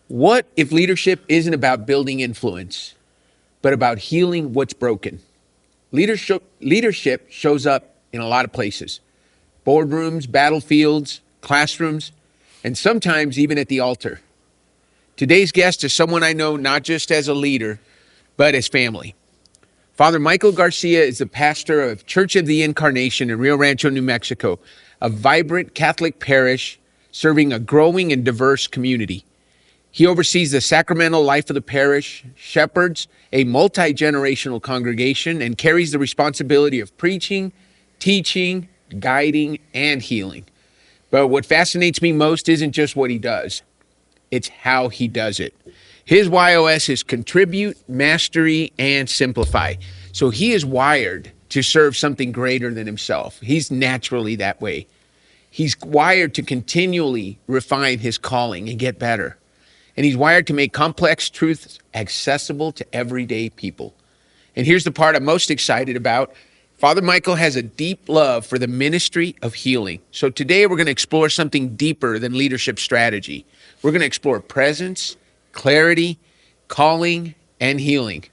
What if leadership isn't about building influence, but about healing what's broken? Leadership shows up in a lot of places: boardrooms, battlefields, classrooms, and sometimes even at the altar. Today's guest is someone I know not just as a leader, but as family. Father Michael Garcia is the pastor of Church of the Incarnation in Rio Rancho, New Mexico, a vibrant Catholic parish serving a growing and diverse community. He oversees the sacramental life of the parish, shepherds a multi-generational congregation, and carries the responsibility of preaching, teaching, guiding, and healing. But what fascinates me most isn't just what he does, it's how he does it. His YOS is contribute, mastery, and simplify. So he is wired to serve something greater than himself. He's naturally that way. He's wired to continually refine his calling and get better. And he's wired to make complex truths accessible to everyday people. And here's the part I'm most excited about. Father Michael has a deep love for the ministry of healing. So today we're going to explore something deeper than leadership strategy. We're going to explore presence, clarity, calling, and healing.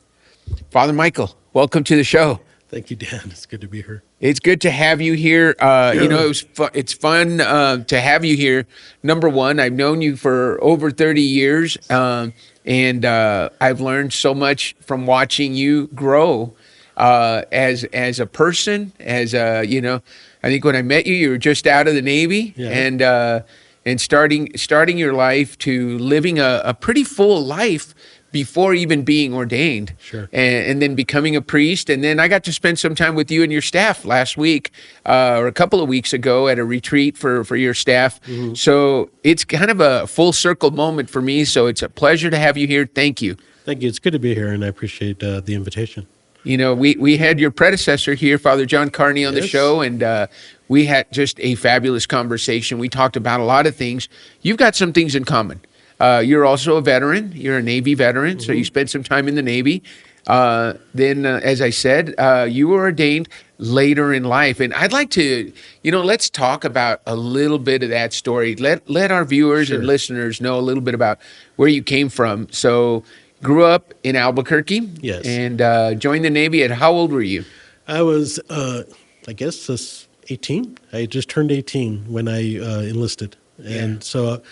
Father Michael, welcome to the show. Thank you, Dan. It's good to be here. It's good to have you here. It's fun to have you here. Number one, I've known you for over 30 years, and I've learned so much from watching you grow as a person. I think when I met you, you were just out of the Navy, Yeah. and starting your life to living a pretty full life before even being ordained. Sure. And then becoming a priest. And then I got to spend some time with you and your staff last week, or a couple of weeks ago at a retreat for your staff. Mm-hmm. So it's kind of a full circle moment for me. So it's a pleasure to have you here. Thank you. Thank you. It's good to be here, and I appreciate the invitation. You know, we had your predecessor here, Father John Carney, on the show, and we had just a fabulous conversation. We talked about a lot of things. You've got some things in common. You're also a veteran. You're a Navy veteran, so you spent some time in the Navy. Then, as I said, you were ordained later in life. And I'd like to, let's talk about a little bit of that story. Let our viewers and listeners know a little bit about where you came from. So, grew up in Albuquerque. Yes. And joined the Navy at, how old were you? I was, I guess, 18. I just turned 18 when I enlisted. And so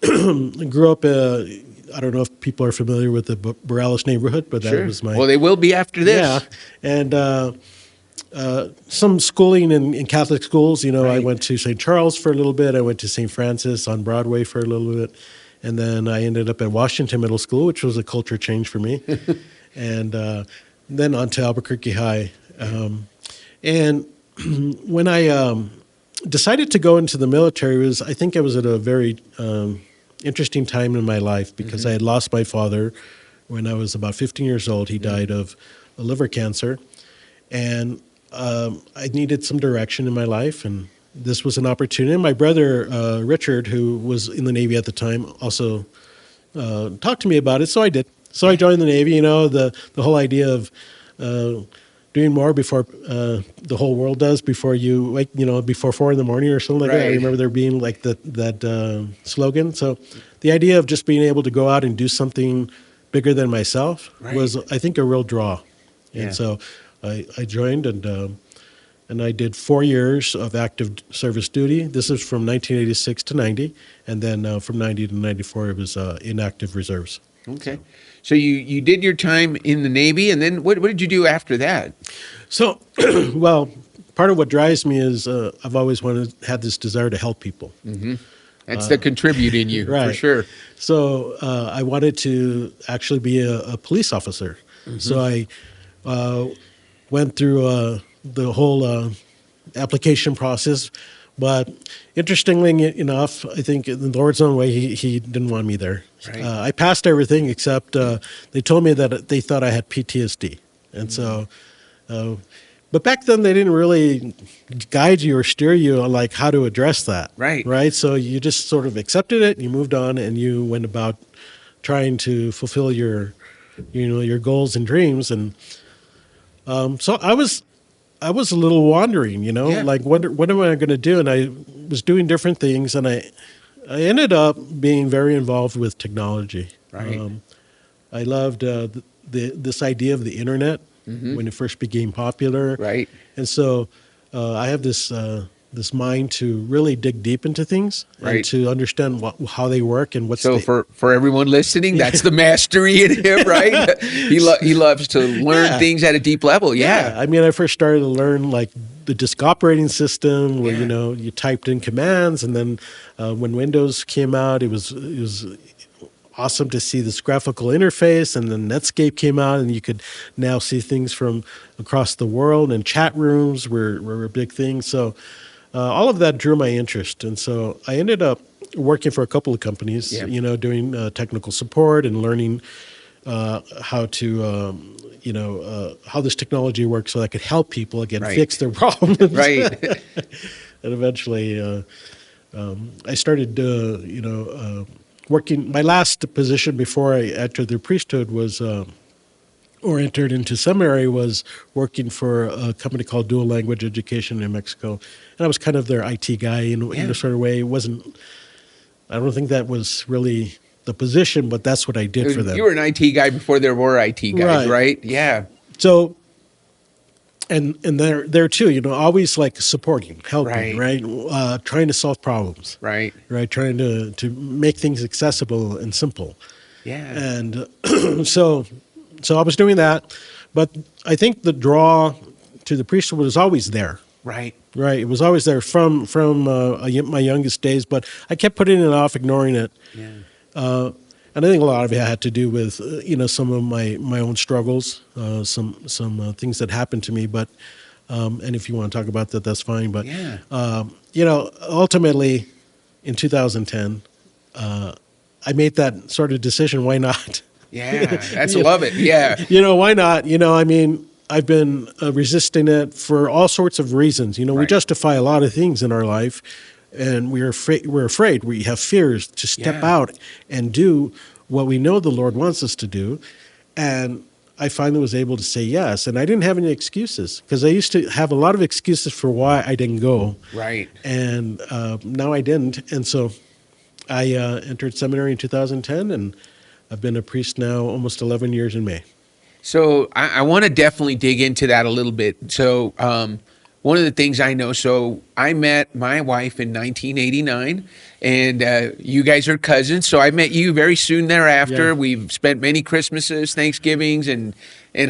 I grew up, I don't know if people are familiar with the Borales neighborhood, but that was my... Well, they will be after this. Yeah. And some schooling in Catholic schools. I went to St. Charles for a little bit. I went to St. Francis on Broadway for a little bit. And then I ended up at Washington Middle School, which was a culture change for me. And then on to Albuquerque High. And when I decided to go into the military, I think I was at a very interesting time in my life, because I had lost my father when I was about 15 years old. He died of a liver cancer. And I needed some direction in my life, and this was an opportunity. My brother, Richard, who was in the Navy at the time, also talked to me about it, so I did. So I joined the Navy. The whole idea of doing more before the whole world does, before you wake, before 4 a.m. or something like that. I remember there being like that slogan. So the idea of just being able to go out and do something bigger than myself was, I think, a real draw. And so I joined, and I did 4 years of active service duty. This is from 1986 to 90, and then from 90 to 94, it was inactive reserves. Okay. So you did your time in the Navy, and then what did you do after that? So, well, part of what drives me is I've always had this desire to help people. Mm-hmm. That's the contribute in you, for sure. So I wanted to actually be a police officer. Mm-hmm. So I went through the whole application process. But interestingly enough, I think in the Lord's own way, he didn't want me there. Right. I passed everything except they told me that they thought I had PTSD. And so, but back then they didn't really guide you or steer you on like how to address that. Right. So you just sort of accepted it, you moved on, and you went about trying to fulfill your goals and dreams. And so I was a little wandering, like what am I going to do? And I was doing different things, and I ended up being very involved with technology. Right. I loved this idea of the internet when it first became popular, Right. and so I have this mind to really dig deep into things and Right. to understand how they work and what's So the for everyone listening, that's the mastery in him, right? He loves to learn Yeah. things at a deep level. Yeah, Yeah. I mean, I first started to learn like the disk operating system, where Yeah. you typed in commands, and then when Windows came out, it was awesome to see this graphical interface, and then Netscape came out, and you could now see things from across the world, and chat rooms were a big thing. So all of that drew my interest, and so I ended up working for a couple of companies, Yeah. doing technical support and learning how to how this technology works, so that I could help people again Right. fix their problems. Right. And eventually, I started working. My last position before I entered the priesthood was. Or entered into seminary was working for a company called Dual Language Education in Mexico, and I was kind of their IT guy in Yeah. a sort of way. It wasn't. I don't think that was really the position, but that's what I did for them. You were an IT guy before there were IT guys, right? Yeah. So, and there too, always like supporting, helping, Right. right? Trying to solve problems, Right. right? Trying to make things accessible and simple. Yeah. And so I was doing that, but I think the draw to the priesthood was always there. Right. Right, it was always there from my youngest days, but I kept putting it off, ignoring it. Yeah. And I think a lot of it had to do with some of my own struggles, some things that happened to me. But and if you want to talk about that, that's fine. But Yeah. ultimately, in 2010, I made that sort of decision. Why not? Yeah. That's love it. Yeah. Why not? I mean, I've been resisting it for all sorts of reasons. We Right. justify a lot of things in our life, and we're afraid. We have fears to step Yeah. out and do what we know the Lord wants us to do. And I finally was able to say yes, and I didn't have any excuses, because I used to have a lot of excuses for why I didn't go. Right. And now I didn't, and so I entered seminary in 2010, and I've been a priest now almost 11 years in May. So I want to definitely dig into that a little bit. So one of the things I know, so I met my wife in 1989, and you guys are cousins. So I met you very soon thereafter. Yeah. We've spent many Christmases, Thanksgivings, and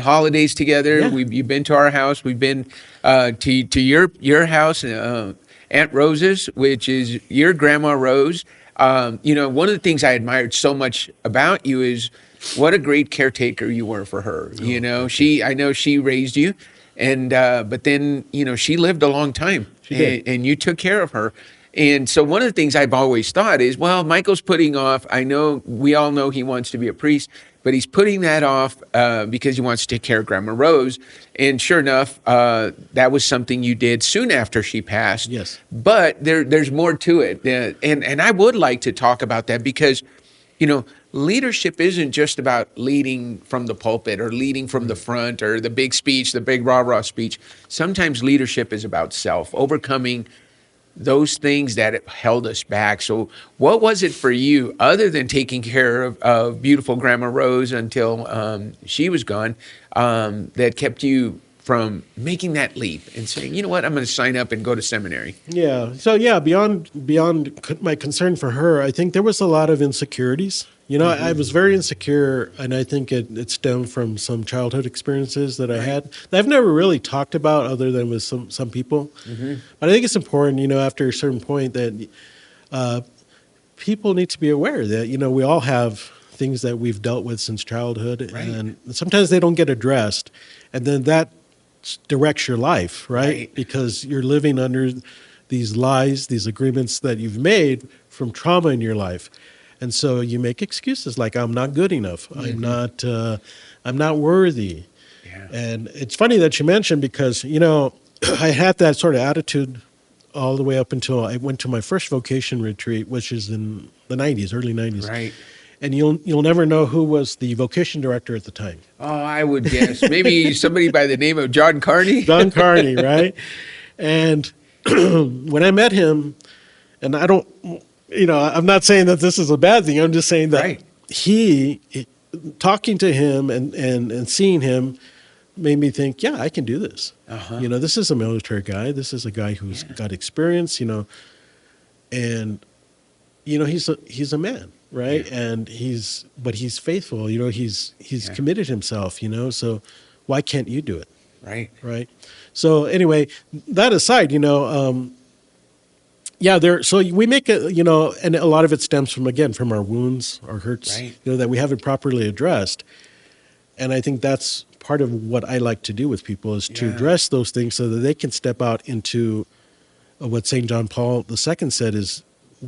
holidays together. Yeah. You've been to our house. We've been to your house, Aunt Rose's, which is your grandma Rose. One of the things I admired so much about you is what a great caretaker you were for her. I know she raised you, and but then she lived a long time, She did. and you took care of her. And so one of the things I've always thought is, well, Michael's putting off. I know we all know he wants to be a priest, but he's putting that off because he wants to take care of Grandma Rose. And sure enough, that was something you did soon after she passed. Yes. But there's more to it, and I would like to talk about that because, leadership isn't just about leading from the pulpit or leading from the front or the big speech, the big rah-rah speech. Sometimes leadership is about self, overcoming those things that held us back. So what was it for you, other than taking care of beautiful Grandma Rose until she was gone, that kept you from making that leap and saying, you know what, I'm going to sign up and go to seminary? Yeah. So yeah, beyond my concern for her, I think there was a lot of insecurities. I was very insecure, and I think it stemmed from some childhood experiences that I had that I've never really talked about, other than with some people. But I think it's important, after a certain point, that people need to be aware that we all have things that we've dealt with since childhood, and sometimes they don't get addressed, and then that directs your life, right? Because you're living under these lies, these agreements that you've made from trauma in your life. And so you make excuses like, I'm not good enough. I'm not worthy. Yeah. And it's funny that you mentioned, because, I had that sort of attitude all the way up until I went to my first vocation retreat, which is in the 90s, early 90s. Right. And you'll never know who was the vocation director at the time. Oh, I would guess maybe somebody by the name of John Carney. John Carney, right? And when I met him, and I'm not saying that this is a bad thing. I'm just saying that Right. talking to him and seeing him made me think, yeah, I can do this. Uh-huh. This is a military guy. This is a guy who's got experience, and he's a man, right? Yeah. And but he's faithful. He's Yeah. committed himself. So why can't you do it, Right. right? So anyway, that aside, yeah, so we make and a lot of it stems from our wounds, our hurts, Right. that we haven't properly addressed. And I think that's part of what I like to do with people is to Yeah. address those things so that they can step out into what St. John Paul II said is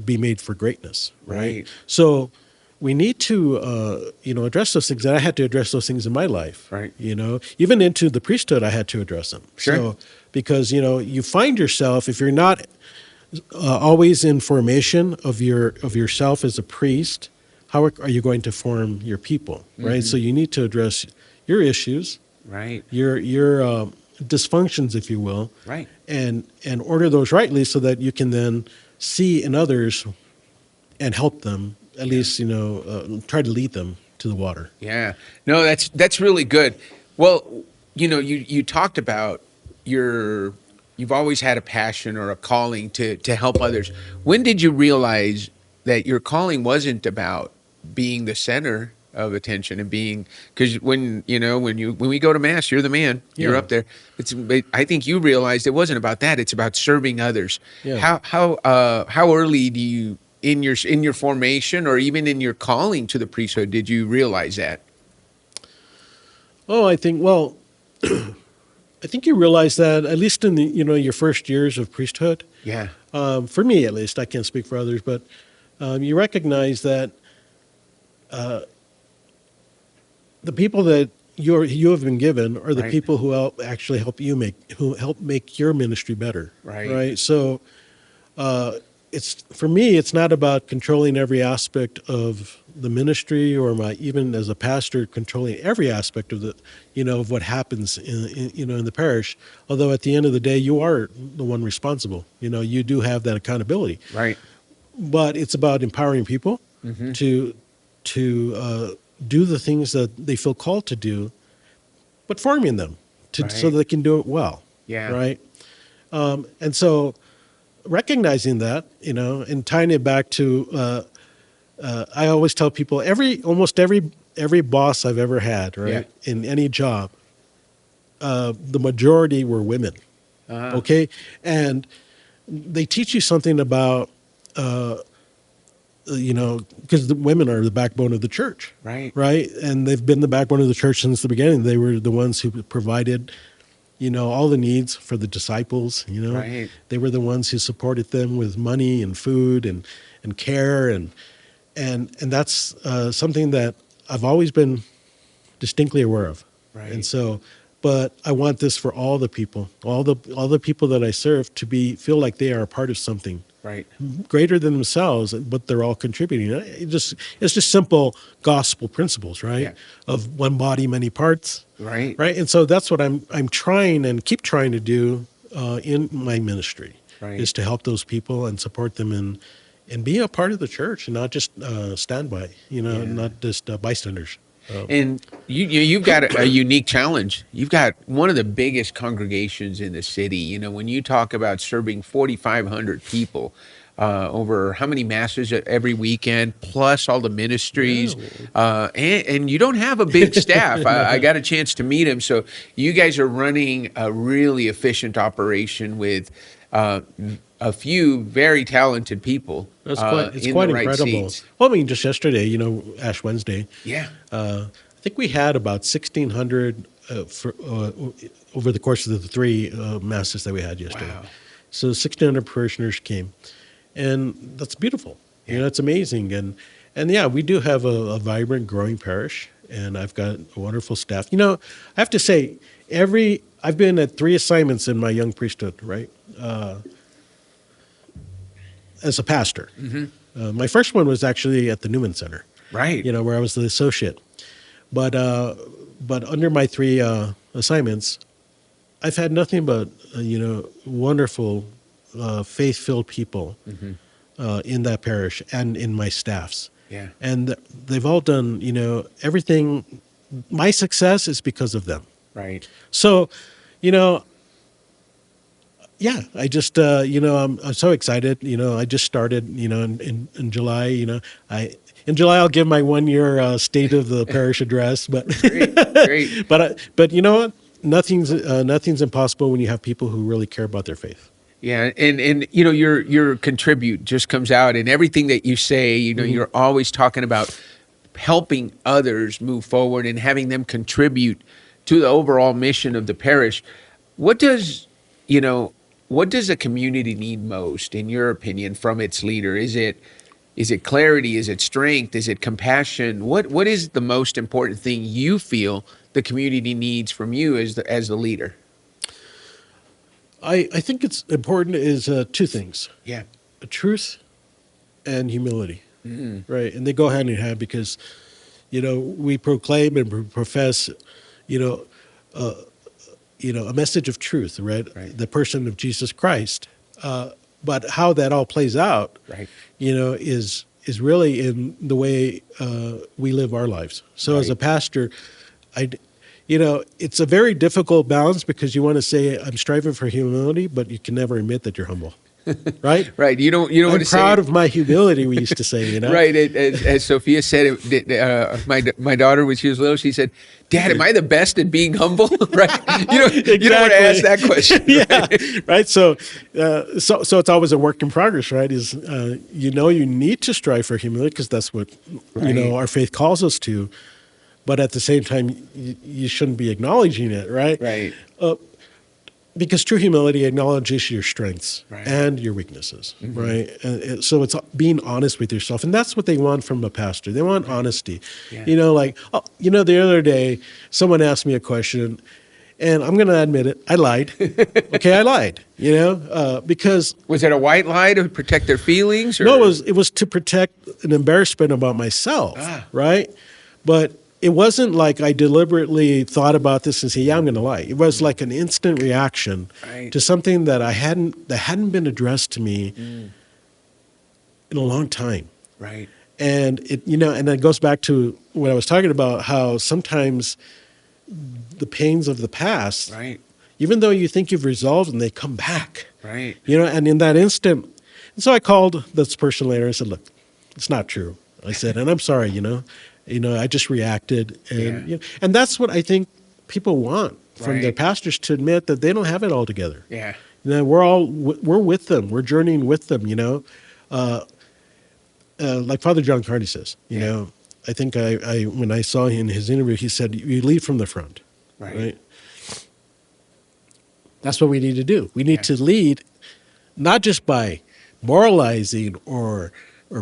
be made for greatness, right? Right. So we need to, address those things. And I had to address those things in my life, Right. Even into the priesthood, I had to address them. Sure. So, because, you find yourself, if you're not always in formation of yourself as a priest, how are you going to form your people, right? So you need to address your issues, Right. your dysfunctions, if you will, Right. and order those rightly, so that you can then see in others and help them at least, try to lead them to the water. Yeah. No, that's really good. Well, you talked about you've always had a passion or a calling to help others. When did you realize that your calling wasn't about being the center of attention and because when we go to mass, you're the man, you're Yeah. up there. I think you realized it wasn't about that. It's about serving others. Yeah. How early do you in your formation or even in your calling to the priesthood did you realize that? Oh, I think, well, I think you realize that at least in the, your first years of priesthood. Yeah. For me, at least, I can't speak for others, but you recognize that the people that you have been given are the Right. people who actually help make your ministry better. Right. Right. So it's for me, it's not about controlling every aspect of the ministry or even as a pastor controlling every aspect of of what happens in the parish. Although at the end of the day, you are the one responsible. You do have that accountability. Right. But it's about empowering people Mm-hmm. to do the things that they feel called to do, but forming them so Right. they can do it well. Yeah. Right. And so recognizing that, and tying it back to, I always tell people almost every boss I've ever had, right, in any job, the majority were women. Uh-huh. Okay. And they teach you something about, because the women are the backbone of the church. Right. Right. And they've been the backbone of the church since the beginning. They were the ones who provided, all the needs for the disciples. Right. They were the ones who supported them with money and food and care. And that's something that I've always been distinctly aware of. Right. And so, but I want this for all the people, all the people that I serve to feel like they are a part of something Right. greater than themselves, but they're all contributing. It's just simple gospel principles, right? Yeah. Of one body, many parts, Right. right? And so that's what I'm trying and keep trying to do in my ministry, Right. is to help those people and support them and be a part of the church and not just stand by, not just bystanders. And you've got a unique challenge. You've got one of the biggest congregations in the city. When you talk about serving 4,500 people over how many masses every weekend, plus all the ministries, and you don't have a big staff. I got a chance to meet him. So you guys are running a really efficient operation with a few very talented people. It's in quite the right incredible. seats. Well, I mean, just yesterday, Ash Wednesday. Yeah. I think we had about 1,600 over the course of the three masses that we had yesterday. Wow. So 1,600 parishioners came, and that's beautiful. Yeah. It's amazing, and yeah, we do have a vibrant, growing parish, and I've got a wonderful staff. I have to say, I've been at 3 assignments in my young priesthood, right? As a pastor. Mm-hmm. My first one was actually at the Newman Center, Right. where I was the associate. But under my 3 assignments, I've had nothing but wonderful, faith-filled people, Mm-hmm. in that parish and in my staffs. Yeah. And they've all done, everything. My success is because of them. Right. So, you know, yeah, I just, I'm so excited. I just started, in July, in July, I'll give my 1 year state of the parish address, but, Great. Great. but you know what? Nothing's impossible when you have people who really care about their faith. Yeah, and your contribute just comes out in everything that you say. You're always talking about helping others move forward and having them contribute to the overall mission of the parish. What does a community need most, in your opinion, from its leader? Is it clarity? Is it strength? Is it compassion? What is the most important thing you feel the community needs from you as the leader? I think it's important is two things: Yeah. truth and humility, Mm-hmm. right? And they go hand in hand because, we proclaim and profess, you know, a message of truth, right? Right. The person of Jesus Christ. But how that all plays out, Right. is really in the way we live our lives. So as a Right. pastor, it's a very difficult balance because you want to say I'm striving for humility, but you can never admit that you're humble, right? Right. You don't I'm want to proud say. of my humility. We used to say, Right. As Sophia said, my daughter, when she was little, she said, "Dad, am I the best at being humble?" Right. You don't want to ask that question. Yeah, Right? right. So it's always a work in progress, right? You need to strive for humility because that's what Right. our faith calls us to. But at the same time, you shouldn't be acknowledging it, right? Right. Because true humility acknowledges your strengths Right. and your weaknesses, right? And so it's being honest with yourself, and that's what they want from a pastor. They want honesty. Yeah. The other day someone asked me a question, and I'm going to admit it, I lied. Okay, I lied. Because Was it a white lie to protect their feelings? Or? no, it was to protect an embarrassment about myself, Ah. right? But it wasn't like I deliberately thought about this and say, "Yeah, I'm going to lie." It was like an instant reaction Right. to something that hadn't been addressed to me in a long time. Right. And and it goes back to what I was talking about, how sometimes the pains of the past, Right. even though you think you've resolved them, they come back. Right. And in that instant, and so I called this person later and said, "Look, it's not true." I said, "And I'm sorry, I just reacted." And Yeah. and that's what I think people want from their Right. pastors, to admit that they don't have it all together. Yeah. We're with them. We're journeying with them, like Father John Carney says, Yeah. I think I when I saw him in his interview, he said, "You lead from the front." Right. That's what we need to do. We need Yeah. to lead, not just by moralizing or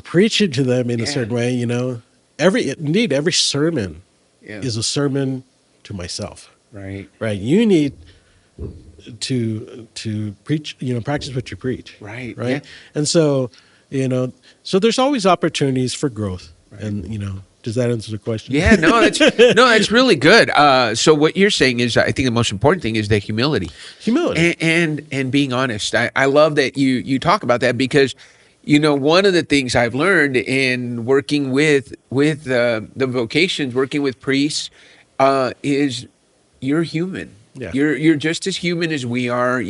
preaching to them in a Yeah. certain way. Every sermon Yeah. is a sermon to myself. Right. Right? You need to preach. Practice what you preach. Right. Right. Yeah. And so so there's always opportunities for growth. Right. And does that answer the question? Yeah, that's really good. So what you're saying is, I think the most important thing is the humility, Humility. and being honest. I love that you talk about that because, one of the things I've learned in working with the vocations, working with priests, is you're human. Yeah. You're just as human as we are.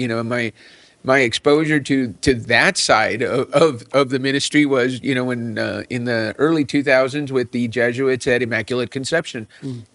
My exposure to that side of the ministry was, when in the early 2000s with the Jesuits at Immaculate Conception.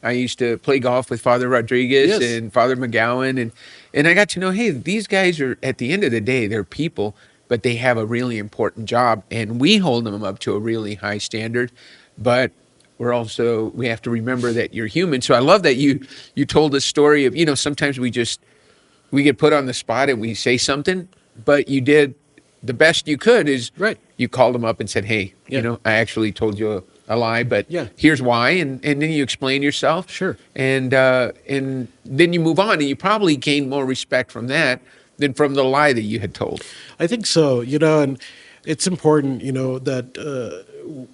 I used to play golf with Father Rodriguez Yes. and Father McGowan, and I got to know, hey, these guys are, at the end of the day, they're people, but they have a really important job, and we hold them up to a really high standard, but we have to remember that you're human. So I love that you told the story of, sometimes we get put on the spot and we say something, but you did the best you could. Is Right. You called them up and said, "Hey, Yeah. I actually told you a lie, but Yeah. here's why," and then you explain yourself. Sure. And then you move on, and you probably gain more respect from that than from the lie that you had told. I think so, and it's important, that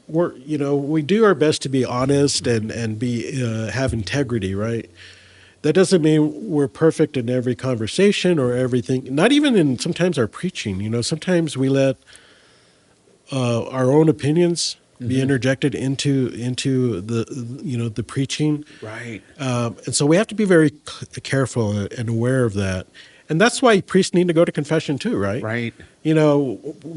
we do our best to be honest and be have integrity, right? That doesn't mean we're perfect in every conversation or everything. Not even in sometimes our preaching. Sometimes we let our own opinions be interjected into the the preaching, Right. and so we have to be very careful and aware of that. And that's why priests need to go to confession too, right? Right.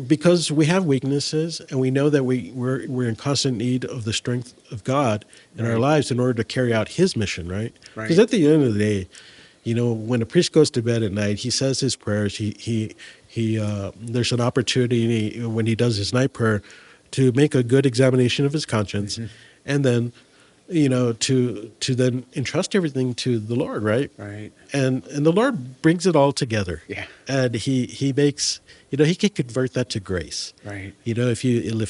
Because we have weaknesses, and we know that we're in constant need of the strength of God in our Right. lives in order to carry out His mission, right? Right. Because at the end of the day, when a priest goes to bed at night, he says his prayers. He there's an opportunity when he does his night prayer to make a good examination of his conscience, and then to then entrust everything to the Lord, right? Right. And the Lord brings it all together. Yeah. And he makes, he can convert that to grace. Right. If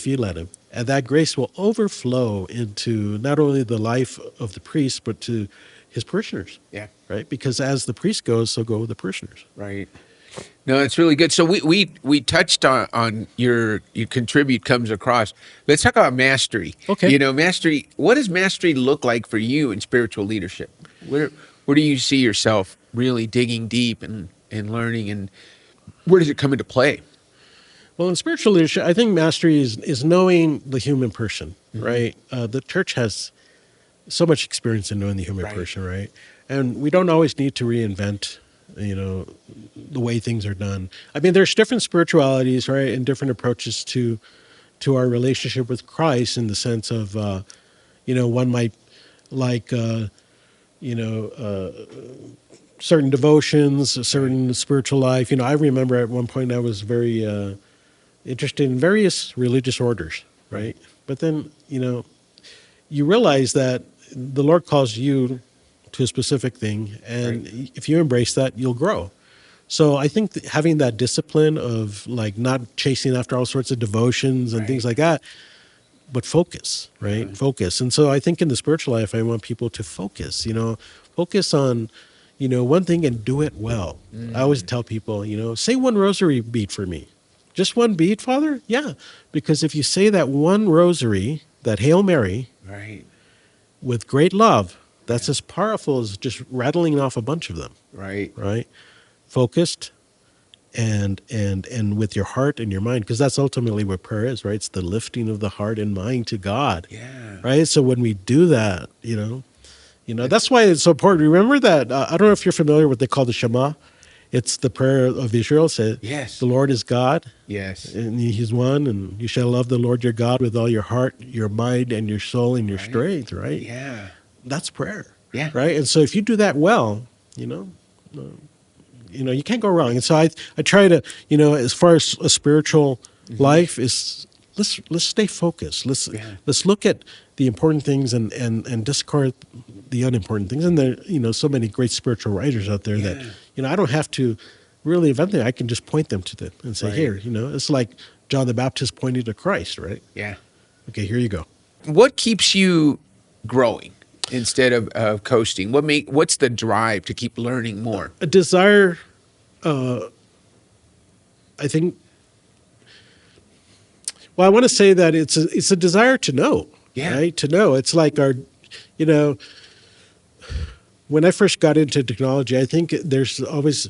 you let him. And that grace will overflow into not only the life of the priest, but to his parishioners. Yeah. Right? Because as the priest goes, so go the parishioners. Right. No, it's really good. So we touched on your contribute comes across. Let's talk about mastery. Okay. Mastery. What does mastery look like for you in spiritual leadership? Where do you see yourself really digging deep and learning, and where does it come into play? Well, in spiritual leadership, I think mastery is knowing the human person, right? The church has so much experience in knowing the human Right. person, right? And we don't always need to reinvent, the way things are done. I mean, there's different spiritualities, right, and different approaches to our relationship with Christ in the sense of, one might like, certain devotions, a certain spiritual life. I remember at one point I was very interested in various religious orders, right? But then, you realize that the Lord calls you to a specific thing, and if you embrace that, you'll grow. So I think having that discipline of like not chasing after all sorts of devotions and things like that, but focus, right? Focus. And so I think in the spiritual life, I want people to focus, focus on, one thing and do it well. I always tell people, say one rosary bead for me. Just one bead, Father? Yeah. Because if you say that one rosary, that Hail Mary, Right. with great love, that's as powerful as just rattling off a bunch of them, Right. right? Focused and with your heart and your mind, because that's ultimately what prayer is, right? It's the lifting of the heart and mind to God, Yeah. right? So when we do that, that's why it's so important. Remember that, I don't know if you're familiar with what they call the Shema. It's the prayer of Israel. Say, Yes. the Lord is God, Yes. and He's one, and you shall love the Lord your God with all your heart, your mind, and your soul, and your strength, right? Yeah. That's prayer. Yeah. Right? And so if you do that well, you can't go wrong. And so I try to, as far as a spiritual life is, let's stay focused. Let's look at the important things and discard the unimportant things. And there, so many great spiritual writers out there that, I don't have to really invent them. I can just point them to them and say, here, it's like John the Baptist pointed to Christ, right? Yeah. Okay, here you go. What keeps you growing instead of coasting? What's the drive to keep learning more? A desire, I think. Well, I want to say that it's a desire to know, right? To know. It's like when I first got into technology, I think there's always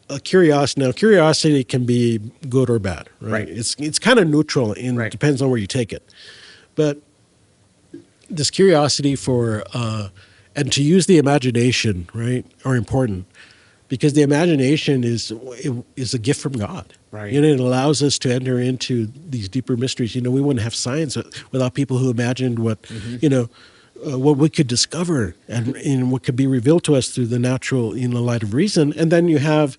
a curiosity. Now, curiosity can be good or bad, right? It's kind of neutral, and it depends on where you take it. But this curiosity for and to use the imagination, right, are important, because the imagination is a gift from God. Right. It allows us to enter into these deeper mysteries. We wouldn't have science without people who imagined what what we could discover and what could be revealed to us through the natural light of reason. And then you have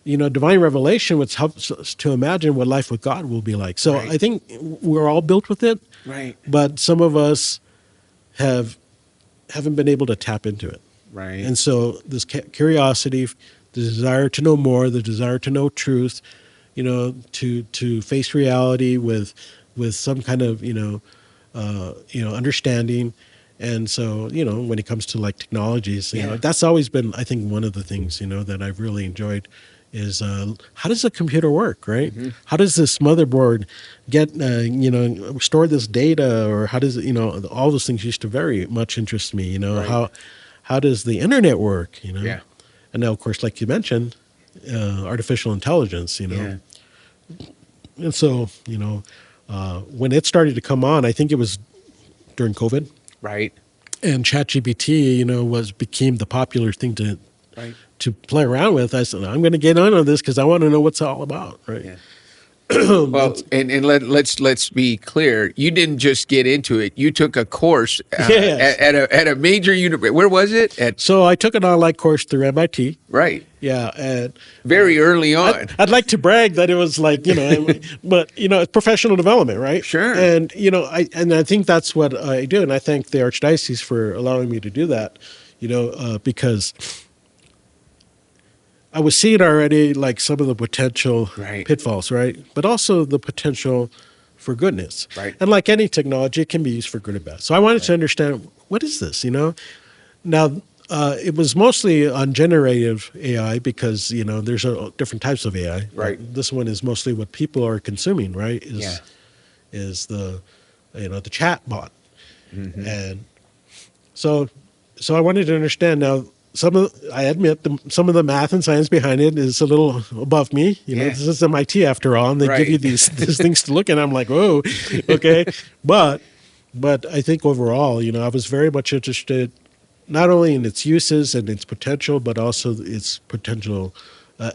divine revelation, which helps us to imagine what life with God will be like. So I think we're all built with it, Right. but some of us haven't been able to tap into it. Right. And so this curiosity, the desire to know more, the desire to know truth, to face reality with some kind of understanding. And so when it comes to like technologies, that's always been, I think, one of the things that I've really enjoyed is how does a computer work, right? How does this motherboard get store this data, or how does all those things used to very much interest me. How does the internet work? Yeah. And now, of course, like you mentioned, artificial intelligence. And so, when it started to come on, I think it was during COVID, Right. and ChatGPT, became the popular thing Right. to play around with. I said, I'm going to get on this because I want to know what's all about, right? Yeah. Well, and let's be clear. You didn't just get into it. You took a course Yes. at a major university. Where was it? At So I took an online course through MIT. right. Yeah, and Very early on. I'd like to brag that it was like, but it's professional development, right? Sure. And I think that's what I do, and I thank the Archdiocese for allowing me to do that, because I was seeing already like some of the potential Right. pitfalls, right? But also the potential for goodness. Right. And like any technology, it can be used for good or bad. So I wanted to understand, what is this, Now, it was mostly on generative AI because, there's different types of AI. Right. This one is mostly what people are consuming, right? Yeah. Is the, the chat bot. Mm-hmm. And so I wanted to understand now. I admit, some of the math and science behind it is a little above me. Yeah. This is MIT after all, and they give you Right. these things to look at. And I'm like, whoa, okay. But I think overall, I was very much interested not only in its uses and its potential, but also its potential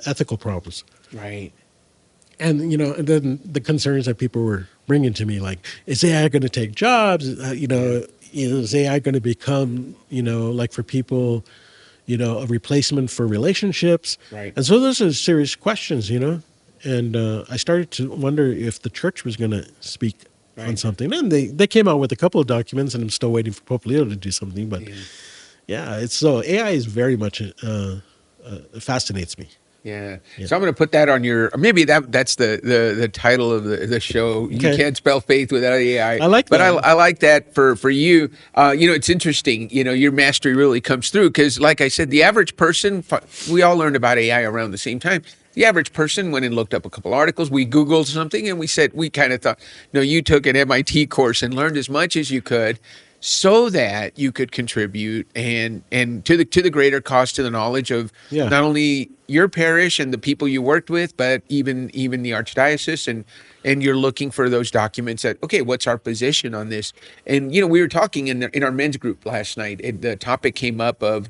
ethical problems. Right. And and then the concerns that people were bringing to me, like, is AI going to take jobs? Is AI going to become, like for people, a replacement for relationships? Right. And so those are serious questions, And I started to wonder if the church was going to speak on Right. something. And they came out with a couple of documents, and I'm still waiting for Pope Leo to do something. But Yeah. it's so AI is very much fascinates me. Yeah. Yeah. So I'm going to put that on your. Maybe that's the title of the show. You Okay. can't spell faith without AI. I like but that. I like that for you. It's interesting. Your mastery really comes through because, like I said, the average person. We all learned about AI around the same time. The average person went and looked up a couple articles. We Googled something, and we kind of thought, no, you took an MIT course and learned as much as you could, so that you could contribute and to the greater cost, to the knowledge of Yeah. not only your parish and the people you worked with, but even the archdiocese, and you're looking for those documents that, okay, what's our position on this? And we were talking in our men's group last night. The topic came up of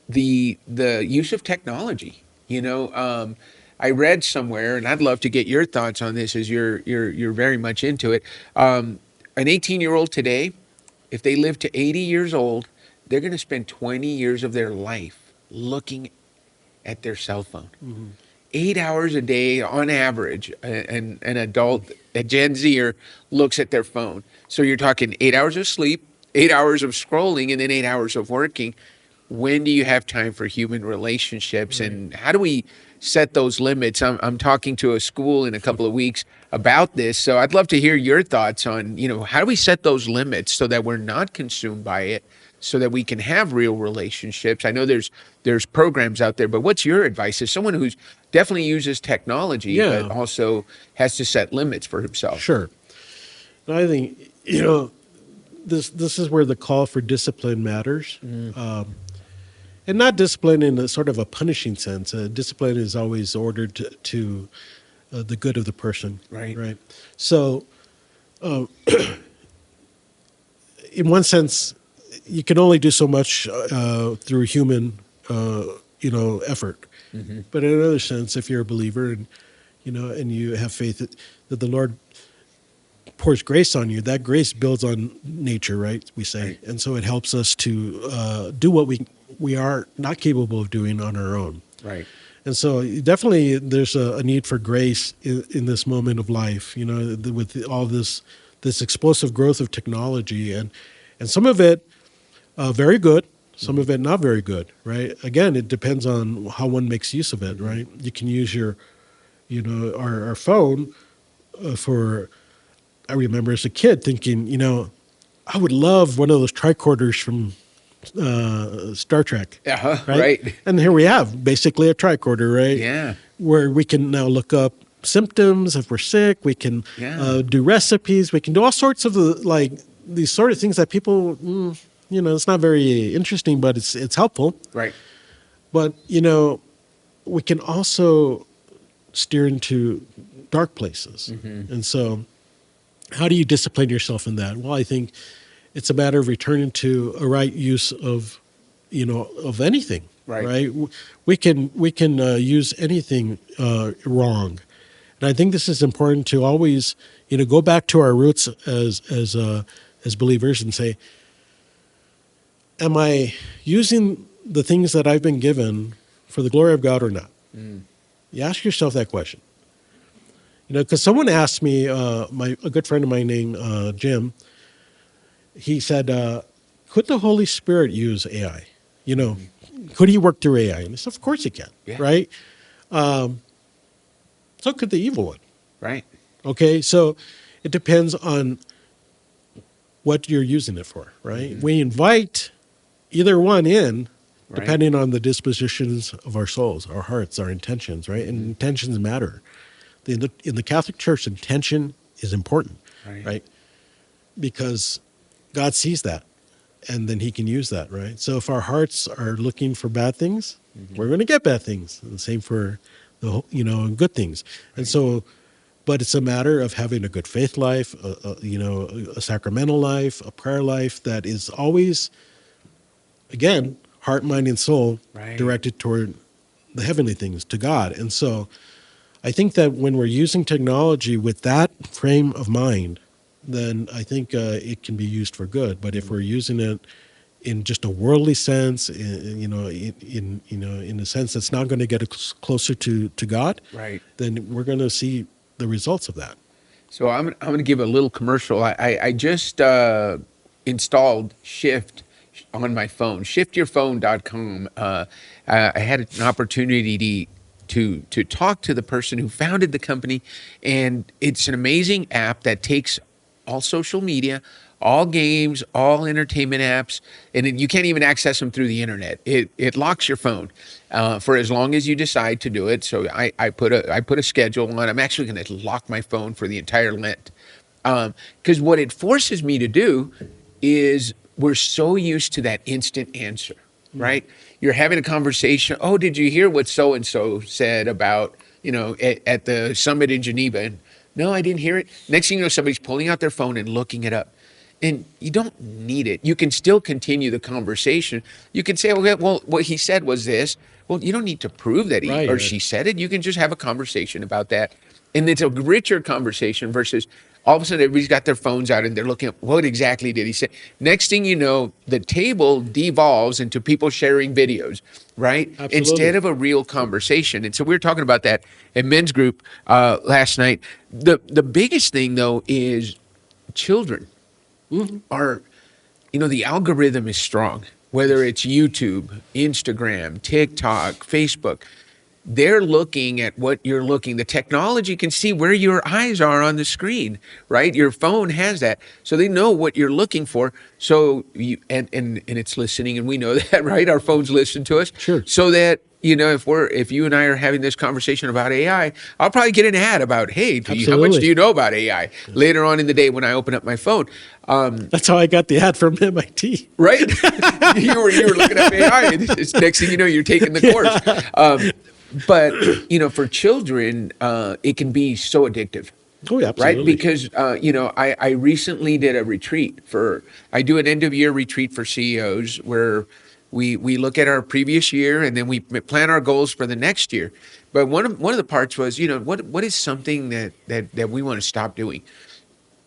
the use of technology. I read somewhere, and I'd love to get your thoughts on this, as you're very much into it. An 18-year-old today, if they live to 80 years old, they're going to spend 20 years of their life looking at their cell phone. Mm-hmm. 8 hours a day on average, an adult, a Gen Zer, looks at their phone. So you're talking 8 hours of sleep, 8 hours of scrolling, and then 8 hours of working. When do you have time for human relationships? Right. And how do we set those limits? I'm talking to a school in a couple of weeks about this. So I'd love to hear your thoughts on, how do we set those limits so that we're not consumed by it, so that we can have real relationships? I know there's programs out there, but what's your advice as someone who's definitely uses technology, Yeah. but also has to set limits for himself? Sure. And I think, this is where the call for discipline matters. And not discipline in a sort of a punishing sense. Discipline is always ordered to the good of the person. Right. Right. So, in one sense, you can only do so much through human, effort. Mm-hmm. But in another sense, if you're a believer and you have faith that the Lord pours grace on you, that grace builds on nature, right? We say, Right. and so it helps us to do what we are not capable of doing on our own. Right. And so definitely there's a need for grace in this moment of life, with all this explosive growth of technology, and some of it very good, some of it not very good, right? Again, it depends on how one makes use of it, right? You can use our phone for, I remember as a kid thinking, I would love one of those tricorders from Star Trek. Uh-huh. Right. And here we have basically a tricorder, right? Yeah. Where we can now look up symptoms if we're sick. We can Yeah. do recipes. We can do all sorts of these sort of things that people, it's not very interesting, but it's helpful. Right. But we can also steer into dark places. And so how do you discipline yourself in that? Well, I think it's a matter of returning to a right use of, of anything, Right. We can use anything wrong. And I think this is important to always, go back to our roots as believers and say, am I using the things that I've been given for the glory of God or not? You ask yourself that question. Because someone asked me, a good friend of mine named Jim, he said, could the Holy Spirit use AI? Could he work through AI? And I said, of course he can, Yeah. right? So could the evil one. Right. Okay, so it depends on what you're using it for, right? We invite either one in, Right. depending on the dispositions of our souls, our hearts, our intentions, right? And intentions matter. In the Catholic Church, intention is important, right? Because God sees that, and then he can use that, right? So if our hearts are looking for bad things, we're going to get bad things. And the same for good things. And so, but it's a matter of having a good faith life, a sacramental life, a prayer life that is always, again, heart, mind, and soul directed toward the heavenly things, to God. And so I think that when we're using technology with that frame of mind, then I think it can be used for good. But if we're using it in just a worldly sense, in a sense that's not going to get us closer to God, Right. then we're going to see the results of that. So I'm going to give a little commercial. I just installed Shift on my phone, shiftyourphone.com. I had an opportunity to talk to the person who founded the company, and it's an amazing app that takes all social media, all games, all entertainment apps, and you can't even access them through the internet. It locks your phone for as long as you decide to do it. So I put a schedule on. I'm actually going to lock my phone for the entire Lent, because what it forces me to do is, we're so used to that instant answer, right? You're having a conversation. Oh, did you hear what so and so said about at the summit in Geneva? And no, I didn't hear it. Next thing you know, somebody's pulling out their phone and looking it up. And you don't need it. You can still continue the conversation. You can say, okay, well, what he said was this. Well, you don't need to prove that he or she said it. You can just have a conversation about that. And it's a richer conversation versus all of a sudden everybody's got their phones out and they're looking at what exactly did he say. Next thing you know, the table devolves into people sharing videos, right? Absolutely. Instead of a real conversation. And so we were talking about that in men's group last night. The biggest thing, though, is children are, the algorithm is strong, whether it's YouTube, Instagram, TikTok, Facebook. They're looking at what you're looking. The technology can see where your eyes are on the screen, right? Your phone has that. So they know what you're looking for. So and it's listening, and we know that, right? Our phones listen to us. Sure. So that, if you and I are having this conversation about AI, I'll probably get an ad about, hey, how much do you know about AI? Later on in the day when I open up my phone. That's how I got the ad from MIT. Right? you were looking up AI, and it's next thing you know, you're taking the course. But, for children, it can be so addictive. Oh, yeah, absolutely. Right? Because, I recently did a retreat I do an end of year retreat for CEOs where we look at our previous year and then we plan our goals for the next year. But one of the parts was, what is something that we want to stop doing?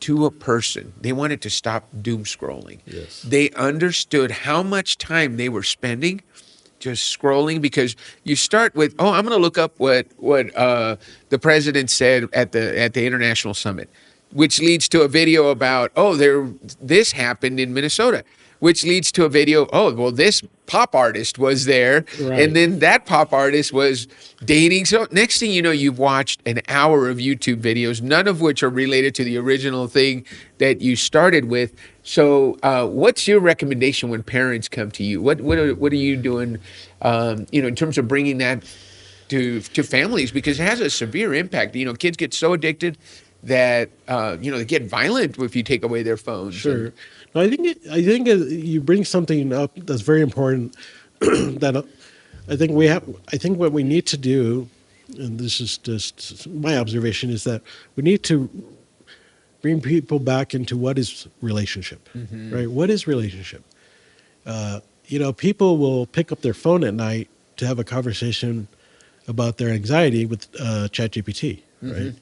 To a person, they wanted to stop doom scrolling. Yes. They understood how much time they were spending just scrolling, because you start with, I'm going to look up what the president said at the international summit, which leads to a video about, this happened in Minnesota, which leads to a video, this pop artist was there, Right. and then that pop artist was dating. So next thing you know, you've watched an hour of YouTube videos, none of which are related to the original thing that you started with. So what's your recommendation when parents come to you? What are you doing, in terms of bringing that to families? Because it has a severe impact. Kids get so addicted that, they get violent if you take away their phones. Sure. No, I think you bring something up that's very important. That I think what we need to do and this is just my observation, is that we need to bring people back into what is relationship, right? What is relationship? People will pick up their phone at night to have a conversation about their anxiety with ChatGPT, right?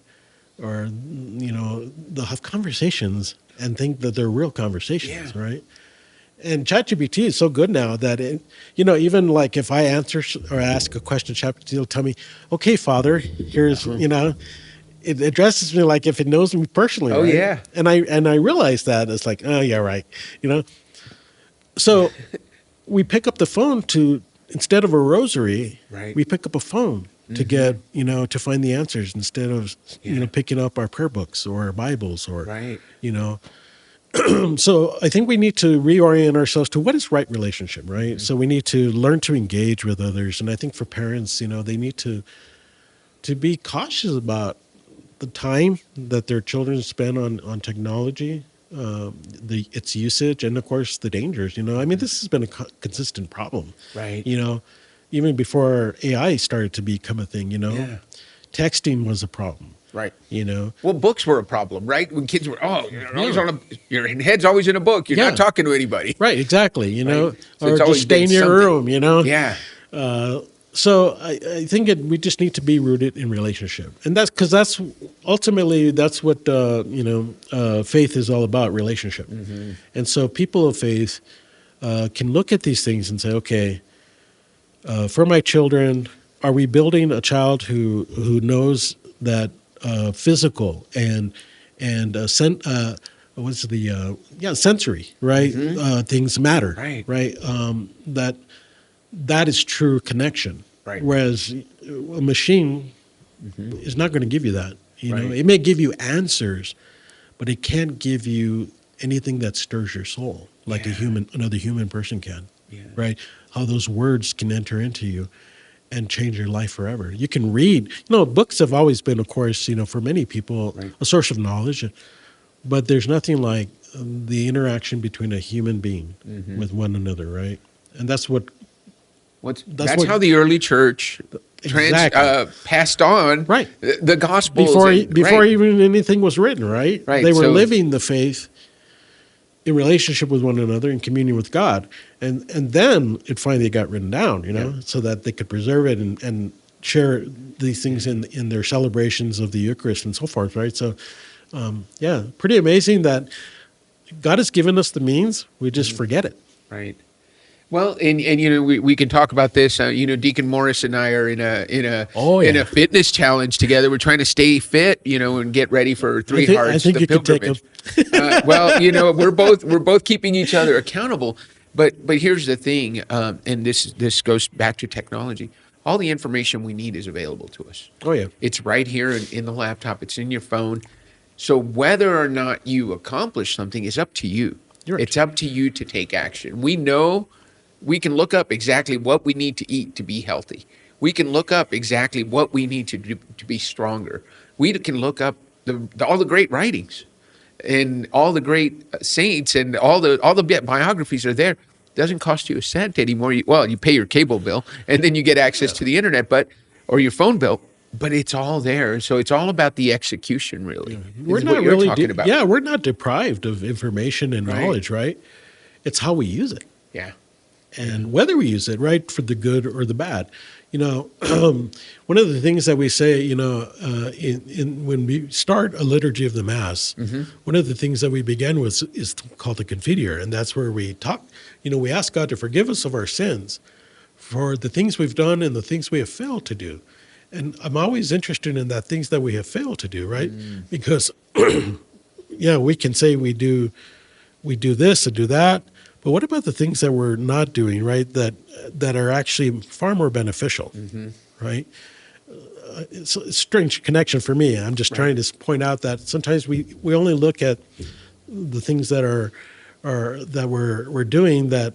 Or, they'll have conversations and think that they're real conversations, right? And ChatGPT is so good now that even like if I answer or ask a question, ChatGPT will tell me, "Okay, Father, here's it addresses me like if it knows me personally." Oh, right? yeah. And I realize that it's like, oh yeah, right, So we pick up the phone to instead of a rosary, Right. we pick up a phone to get to find the answers instead of picking up our prayer books or our Bibles or Right. So I think we need to reorient ourselves to what is right relationship, right? So we need to learn to engage with others, and I think for parents, they need to be cautious about the time that their children spend on technology, its usage, and of course the dangers. I mean, this has been a consistent problem, Right. Even before AI started to become a thing. Yeah. Texting was a problem. Right. You know, Well, books were a problem, right? When kids were, you're always your head's always in a book. You're Yeah. not talking to anybody. right? Exactly. Right. So Or it's just always stay been in your something. room. Yeah. So I think we just need to be rooted in relationship, and that's ultimately that's what faith is all about, relationship. And so people of faith can look at these things and say, okay, for my children, are we building a child who knows that physical and what's the sensory, right? Things matter, Right. that is true connection. Right. Whereas a machine is not going to give you that. Right. It may give you answers, but it can't give you anything that stirs your soul like another human person can. Yeah. Right? How those words can enter into you and change your life forever. You can read. Books have always been, of course, for many people, Right. a source of knowledge. But there's nothing like the interaction between a human being with one another, right? And that's what. That's how the early church Exactly. passed on Right. the gospel before right. even anything was written, right? Right, They were so- living the faith in relationship with one another, in communion with God, and then it finally got written down, so that they could preserve it and share these things in their celebrations of the Eucharist and so forth, right? So, pretty amazing that God has given us the means. We just forget it. Right. Well, and we can talk about this. Deacon Morris and I are in a fitness challenge together. We're trying to stay fit, and get ready for Three Hearts. I think the you could take pilgrimage. We're both keeping each other accountable. But here's the thing, and this goes back to technology. All the information we need is available to us. Oh yeah, It's right here in the laptop. It's in your phone. So whether or not you accomplish something is up to you. Right. It's up to you to take action. We know we can look up exactly what we need to eat to be healthy. We can look up exactly what we need to do to be stronger. We can look up all the great writings and all the great saints and all the biographies are there. Doesn't cost you a cent anymore. You pay your cable bill and then you get access to the internet, or your phone bill. But it's all there, so it's all about the execution, really. we're Is not what you're really talking about. we're not deprived of information and Right. knowledge, right? It's how we use it. Yeah. And whether we use it, right, for the good or the bad. One of the things that we say, when we start a liturgy of the Mass, one of the things that we begin with is called the Confiteor, and that's where we talk. We ask God to forgive us of our sins for the things we've done and the things we have failed to do. And I'm always interested in that things that we have failed to do, right? Because, we can say we do this and do that. But what about the things that we're not doing, right? That are actually far more beneficial, right? It's a strange connection for me. I'm just trying to point out that sometimes we only look at the things that are that we're doing that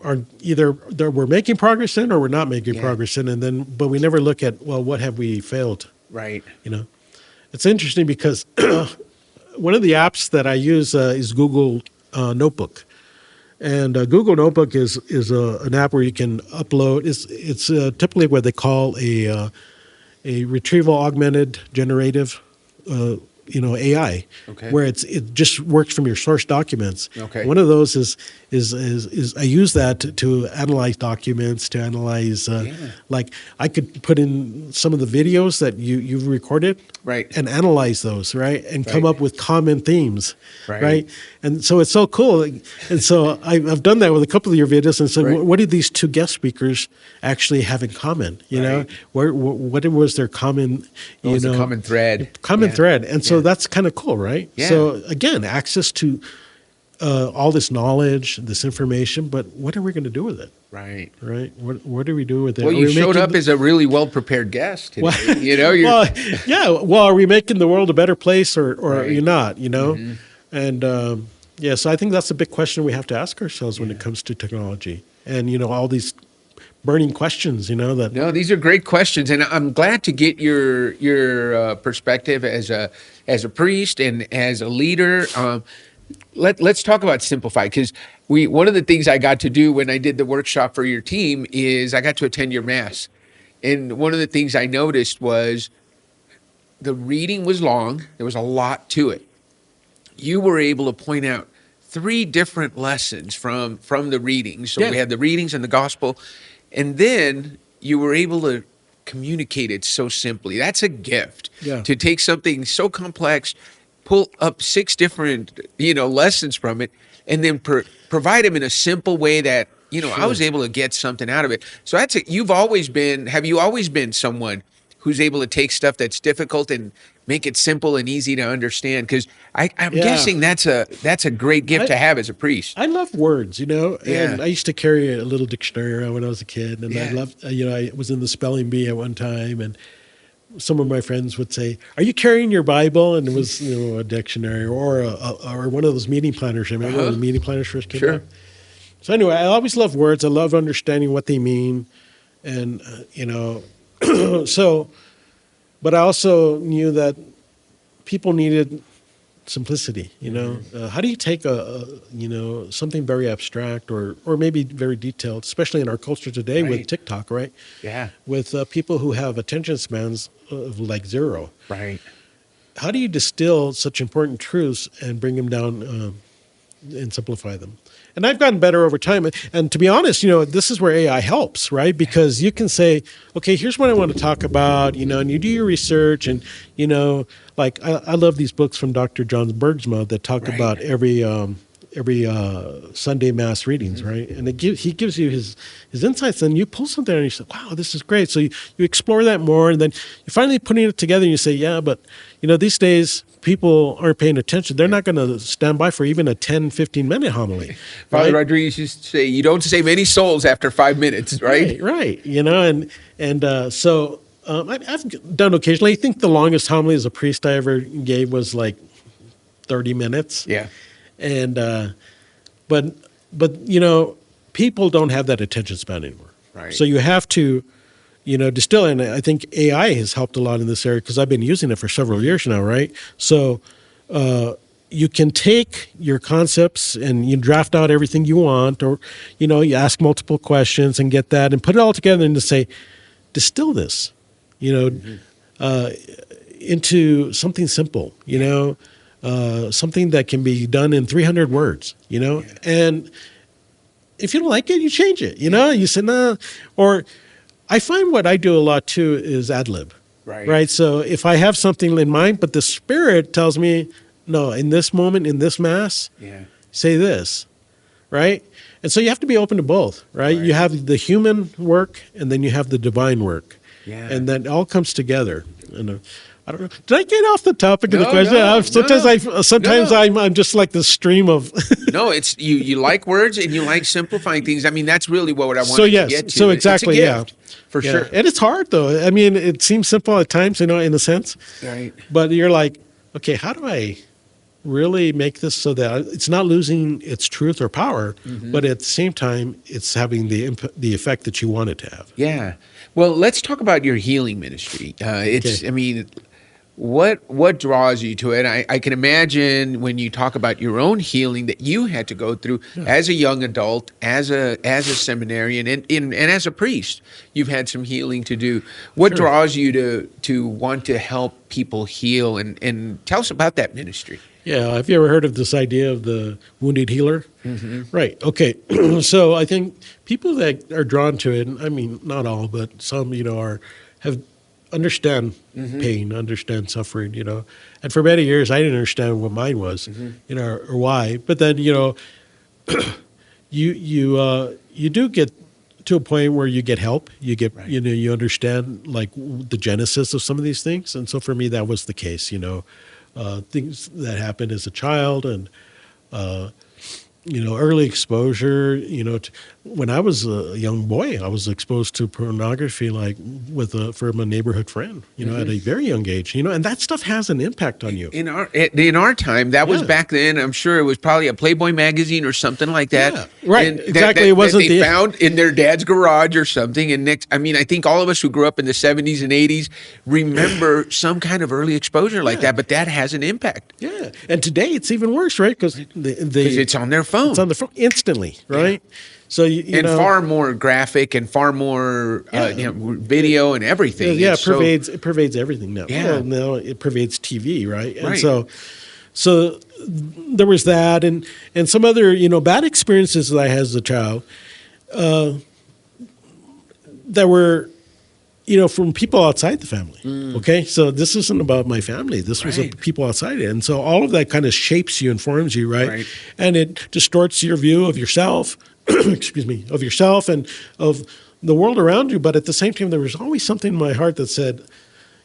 are either that we're making progress in or we're not making progress in, but we never look at what have we failed. Right. It's interesting because one of the apps that I use is Google Notebook. And Google Notebook is an app where you can upload. It's typically what they call a a retrieval augmented generative, AI, Okay. where it just works from your source documents. Okay. One of those is I use that to analyze documents, to analyze like I could put in some of the videos that you've recorded, Right. and analyze those, right, and come Right. up with common themes, Right. right. And so it's so cool. And so I've done that with a couple of your videos, and so Right. what did these two guest speakers actually have in common? You know, Right. what was their common, What was the common thread? common Yeah. thread. And so Yeah. that's kind of cool, right? Yeah. So again, access to all this knowledge, this information, but what are we going to do with it? Right. Right? What do we do with it? Well, Are you we showed making up as a really well-prepared guest today. Well, You're well, yeah. Well, are we making the world a better place, or Right. are you not? And so I think that's a big question we have to ask ourselves when it comes to technology, and all these burning questions. That No, these are great questions, and I'm glad to get your perspective as a priest and as a leader. Let's talk about simplify, because one of the things I got to do when I did the workshop for your team is I got to attend your mass, and one of the things I noticed was the reading was long. There was a lot to it. You were able to point out 3 different lessons from the readings. So we had the readings and the gospel, and then you were able to communicate it so simply. That's a gift. Yeah. To take something so complex, pull up 6 different lessons from it, and then provide them in a simple way that I was able to get something out of it. So have you always been someone who's able to take stuff that's difficult and make it simple and easy to understand? Because I'm Yeah. guessing that's a great gift to have as a priest. I love words, Yeah. and I used to carry a little dictionary around when I was a kid, and I Yeah. loved, I was in the spelling bee at one time, and some of my friends would say, "Are you carrying your Bible?" And it was, a dictionary or one of those meeting planners. Remember when the meeting planners first came Sure. out? So anyway, I always love words. I love understanding what they mean, and so. But I also knew that people needed simplicity. How do you take something very abstract or maybe very detailed, especially in our culture today with Right. TikTok, right? Yeah. With people who have attention spans of like 0. Right. How do you distill such important truths and bring them down and simplify them? And I've gotten better over time. And to be honest, this is where AI helps, right? Because you can say, okay, here's what I want to talk about, and you do your research. And, like I love these books from Dr. John Bergsma that talk Right. about every Sunday Mass readings, right? And he gives you his insights, and you pull something and you say, wow, this is great. So you explore that more, and then you're finally putting it together and you say, yeah, but, these days people aren't paying attention. They're not going to stand by for even a 10, 15-minute homily. Father right? Rodriguez used to say, "You don't save any souls after 5 minutes." Right. Right. So I've done occasionally. I think the longest homily as a priest I ever gave was like 30 minutes. Yeah. And but people don't have that attention span anymore. Right. So you have to distill, and I think AI has helped a lot in this area because I've been using it for several years now, right? So you can take your concepts and you draft out everything you want, or you ask multiple questions and get that and put it all together and to say, distill this, into something simple, something that can be done in 300 words, and if you don't like it, you change it, you say, nah. Or I find what I do a lot too is ad lib, right? So if I have something in mind, but the Spirit tells me, no, in this moment, in this Mass, say this, right? And so you have to be open to both, right? You have the human work and then you have the divine work. Yeah. And then it all comes together. And I don't know. Did I get off the topic of the No, question? no, Sometimes no. I'm just like the stream of. No, it's you like words and you like simplifying things. I mean, that's really what I wanted So yes, to get to. so exactly, it's a gift, for Yeah. sure. And it's hard though. I mean, it seems simple at times, in a sense. Right. But you're like, okay, how do I really make this so that it's not losing its truth or power, but at the same time, it's having the effect that you want it to have? Yeah. Well, let's talk about your healing ministry. Okay. I mean, What draws you to it? I can imagine when you talk about your own healing that you had to go through as a young adult, as a seminarian, and as a priest, you've had some healing to do. What Sure. draws you to want to help people heal? And tell us about that ministry. Yeah. Have you ever heard of this idea of the wounded healer? Right. Okay. So I think people that are drawn to it, and I mean, not all, but some, have understand pain, understand suffering, And for many years, I didn't understand what mine was, or why. But then, you do get to a point where you get help. You get, Right. you understand like the genesis of some of these things. And so for me, that was the case. Things that happened as a child and early exposure. When I was a young boy, I was exposed to pornography, like from a neighborhood friend. At a very young age. And that stuff has an impact on you. In our time, that was Yeah. back then. I'm sure it was probably a Playboy magazine or something like that. Yeah, right, And exactly. It wasn't that they the- found in their dad's garage or something. And I think all of us who grew up in the 70s and 80s remember some kind of early exposure like that. But that has an impact Yeah, and today it's even worse, right? Because because it's on their phone. it's on the phone instantly, right? So and far more graphic and far more video and everything. Yeah, It's it pervades everything now. Yeah. Well, now it pervades TV, right? And Right. so there was that, and some other bad experiences that I had as a child, that were from people outside the family. Okay, so this isn't about my family. This was Right. people outside it, and so all of that kind of shapes you, informs you, right? Right. And it distorts your view of yourself. Excuse me, of yourself and of the world around you. But at the same time, there was always something in my heart that said,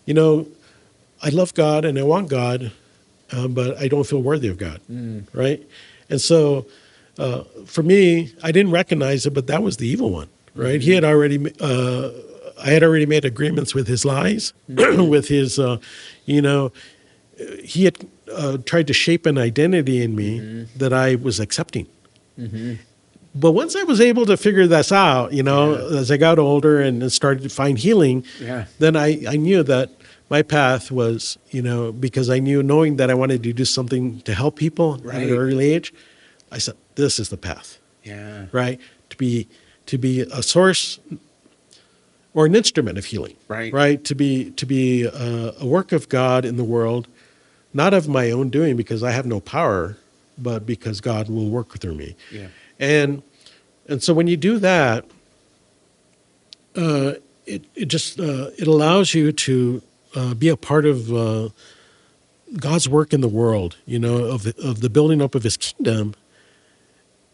I love God and I want God, but I don't feel worthy of God, right? And so, for me, I didn't recognize it, but that was the evil one, right? He had already. I had already made agreements with his lies, with his, he had tried to shape an identity in me that I was accepting. But once I was able to figure this out, as I got older and started to find healing, then I knew that my path was, because knowing that I wanted to do something to help people at Right. an early age, I said, this is the path, Yeah. right? To be a source or an instrument of healing, Right. To be a work of God in the world, not of my own doing because I have no power, but because God will work through me. Yeah. And so when you do that, it allows you to be a part of God's work in the world, of the building up of His kingdom,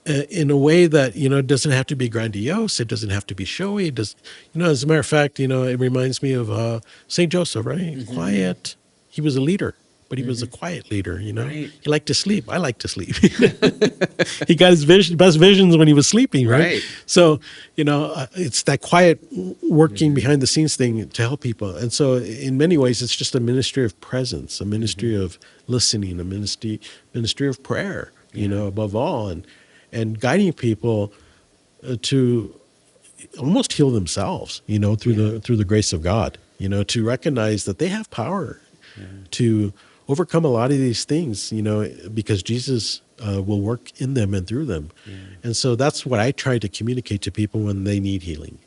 in a way that it doesn't have to be grandiose. It doesn't have to be showy. It does, as a matter of fact, it reminds me of Saint Joseph, right? Quiet. He was a leader, but he was a quiet leader. Right. He liked to sleep. I like to sleep. He got his best visions when he was sleeping, right? Right. So it's that quiet working behind the scenes thing to help people. And so in many ways, it's just a ministry of presence, a ministry of listening, a ministry of prayer. Above all, and guiding people to almost heal themselves, through the grace of God, to recognize that they have power to overcome a lot of these things, because Jesus will work in them and through them. And so that's what I try to communicate to people when they need healing.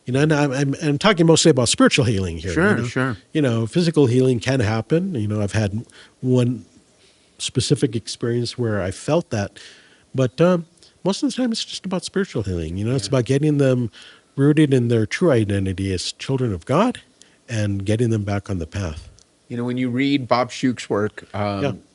And I'm talking mostly about spiritual healing here. Sure. Physical healing can happen. I've had one specific experience where I felt that, but most of the time it's just about spiritual healing. It's about getting them rooted in their true identity as children of God and getting them back on the path. When you read Bob Schuch's work,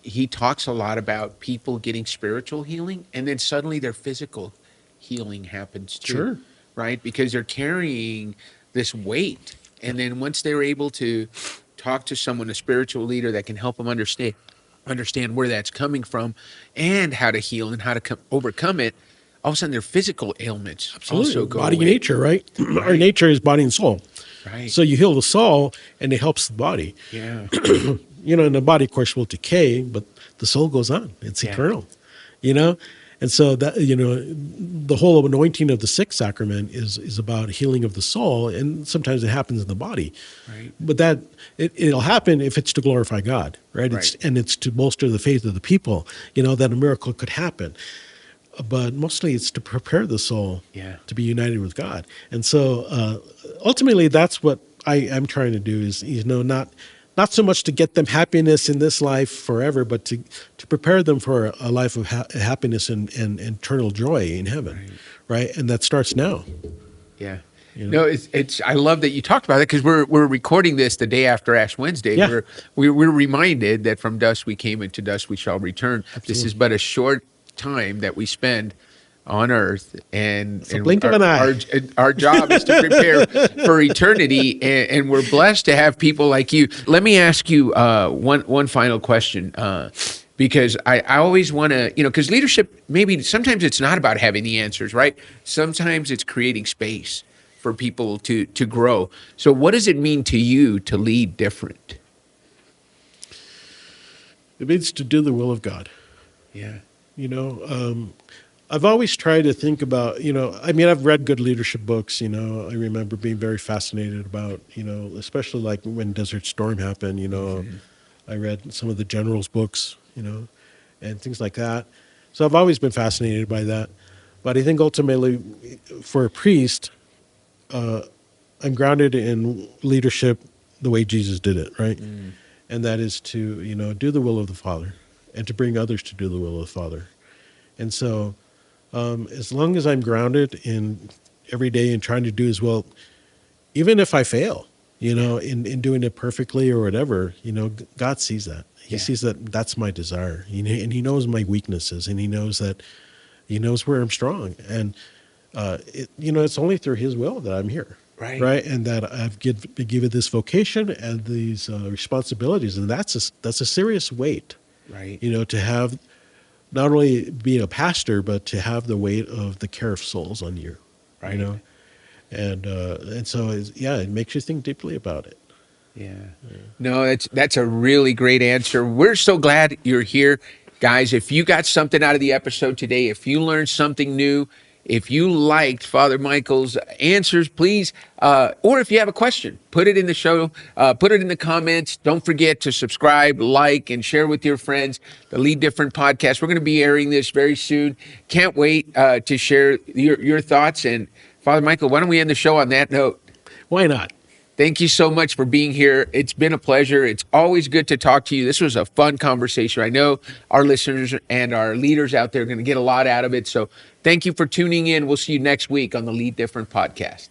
he talks a lot about people getting spiritual healing, and then suddenly their physical healing happens too. Sure. Right? Because they're carrying this weight. And then once they're able to talk to someone, a spiritual leader that can help them understand where that's coming from and how to heal and how to overcome it, all of a sudden their physical ailments also go body away. and nature, right? Our nature is body and soul. Right. So you heal the soul and it helps the body. Yeah. And the body, of course, will decay, but the soul goes on. It's eternal, And so that, the whole anointing of the sixth sacrament is about healing of the soul, and sometimes it happens in the body. Right. But it'll happen if it's to glorify God, right? Right. It's to bolster the faith of the people, that a miracle could happen. But mostly it's to prepare the soul to be united with God. And so ultimately that's what I'm trying to do is, not so much to get them happiness in this life forever, but to prepare them for a life of happiness and eternal joy in heaven, right? And that starts now. Yeah. No, it's. I love that you talked about it because we're recording this the day after Ash Wednesday. Yeah. We're reminded that from dust we came, and to dust we shall return. Absolutely. This is but a short time that we spend on earth, and it's a blink of an eye. Our job is to prepare for eternity, and we're blessed to have people like you. Let me ask you one final question, because I always want to, because leadership, maybe sometimes it's not about having the answers, right? Sometimes it's creating space for people to grow. So what does it mean to you to lead different? It means to do the will of God. Yeah. I've always tried to think about, I've read good leadership books, I remember being very fascinated about, especially like when Desert Storm happened, I read some of the generals' books, and things like that. So I've always been fascinated by that. But I think ultimately for a priest, I'm grounded in leadership the way Jesus did it, right? And that is to, do the will of the Father and to bring others to do the will of the Father. And so as long as I'm grounded in every day and trying to do as well, even if I fail, in doing it perfectly or whatever, God sees that. He sees that that's my desire. And he knows my weaknesses, and he knows where I'm strong. And, it's only through his will that I'm here. Right. And that I've been given this vocation and these responsibilities. And that's a serious weight, right? To have not only being a pastor, but to have the weight of the care of souls on you, right? And so it makes you think deeply about it. Yeah. No, that's a really great answer. We're so glad you're here, guys. If you got something out of the episode today, if you learned something new, if you liked Father Michael's answers, please, or if you have a question, put it in the show, put it in the comments. Don't forget to subscribe, like, and share with your friends. The Lead Different podcast. We're going to be airing this very soon. Can't wait to share your thoughts. And Father Michael, why don't we end the show on that note? Why not? Thank you so much for being here. It's been a pleasure. It's always good to talk to you. This was a fun conversation. I know our listeners and our leaders out there are going to get a lot out of it. So thank you for tuning in. We'll see you next week on the Lead Different podcast.